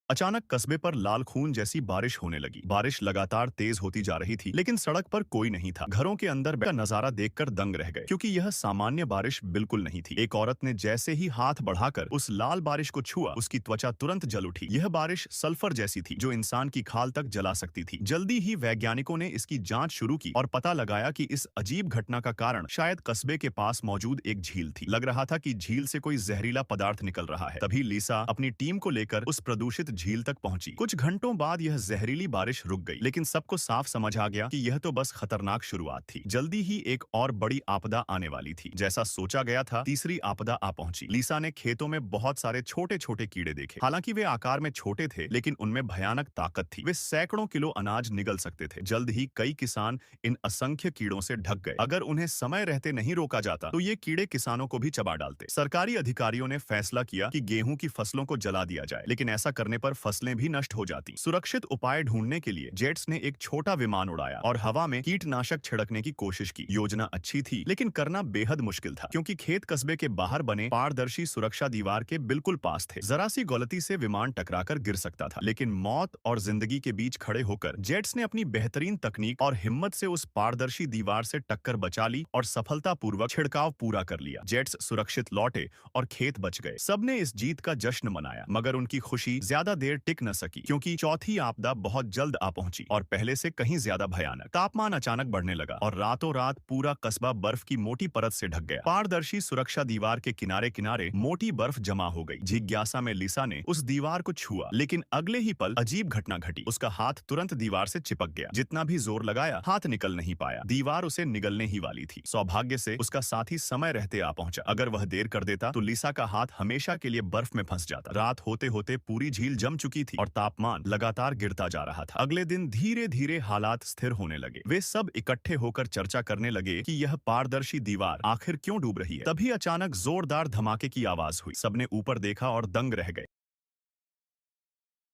अचानक कस्बे पर लाल खून जैसी बारिश होने लगी। बारिश लगातार तेज होती जा रही थी, लेकिन सड़क पर कोई नहीं था। घरों के अंदर का नजारा देखकर दंग रह गए, क्योंकि यह सामान्य बारिश बिल्कुल नहीं थी। एक औरत ने जैसे ही हाथ बढ़ाकर उस लाल बारिश को छुआ, उसकी त्वचा तुरंत जल उठी। यह बारिश सल्फर जैसी थी, जो इंसान की खाल तक जला सकती थी। जल्दी ही वैज्ञानिकों ने इसकी जांच शुरू की और पता लगाया कि इस अजीब घटना का कारण शायद कस्बे के पास मौजूद एक झील थी। लग रहा था कि झील से कोई जहरीला पदार्थ निकल रहा है। तभी लिसा अपनी टीम को लेकर उस प्रदूषित झील तक पहुंची। कुछ घंटों बाद यह जहरीली बारिश रुक गई, लेकिन सबको साफ समझ आ गया कि यह तो बस खतरनाक शुरुआत थी। जल्दी ही एक और बड़ी आपदा आने वाली थी। जैसा सोचा गया था, तीसरी आपदा आ पहुंची। लिसा ने खेतों में बहुत सारे छोटे छोटे कीड़े देखे। हालांकि वे आकार में छोटे थे, लेकिन उनमें भयानक ताकत थी। वे सैकड़ों किलो अनाज निगल सकते थे। जल्द ही कई किसान इन असंख्य कीड़ों से ढक गए। अगर उन्हें समय रहते नहीं रोका जाता, तो ये कीड़े किसानों को भी चबा डालते। सरकारी अधिकारियों ने फैसला किया कि गेहूं की फसलों को जला दिया जाए, लेकिन ऐसा करने पर फसलें भी नष्ट हो जाती। सुरक्षित उपाय ढूंढने के लिए जेट्स ने एक छोटा विमान उड़ाया और हवा में कीटनाशक छिड़कने की कोशिश की। योजना अच्छी थी, लेकिन करना बेहद मुश्किल था, क्योंकि खेत कस्बे के बाहर बने पारदर्शी सुरक्षा दीवार के बिल्कुल पास थे। जरा सी गलती से विमान टकराकर गिर सकता था। लेकिन मौत और जिंदगी के बीच खड़े होकर जेट्स ने अपनी बेहतरीन तकनीक और हिम्मत से उस पारदर्शी दीवार से टक्कर बचा ली और सफलतापूर्वक छिड़काव पूरा कर लिया। जेट्स सुरक्षित लौटे और खेत बच गए। सबने इस जीत का जश्न मनाया, मगर उनकी खुशी ज्यादा देर टिक न सकी, क्योंकि चौथी आपदा बहुत जल्द आ पहुंची और पहले से कहीं ज्यादा भयानक। तापमान अचानक बढ़ने लगा और रातों रात पूरा कस्बा बर्फ की मोटी परत से ढक गया। पारदर्शी सुरक्षा दीवार के किनारे किनारे मोटी बर्फ जमा हो गई। जिज्ञासा में लिसा ने उस दीवार को छुआ, लेकिन अगले ही पल अजीब घटना घटी। उसका हाथ तुरंत दीवार से चिपक गया। जितना भी जोर लगाया, हाथ निकल नहीं पाया। दीवार उसे निगलने ही वाली थी। सौभाग्य से उसका साथी समय रहते आ पहुंचा। अगर वह देर कर देता, तो लिसा का हाथ हमेशा के लिए बर्फ में फंस जाता। रात होते होते पूरी झील जम चुकी थी और तापमान लगातार गिरता जा रहा था। अगले दिन धीरे धीरे हालात स्थिर होने लगे। वे सब इकट्ठे होकर चर्चा करने लगे कि यह पारदर्शी दीवार आखिर क्यों डूब रही है। तभी अचानक जोरदार धमाके की आवाज हुई। सबने ऊपर देखा और दंग रह गए।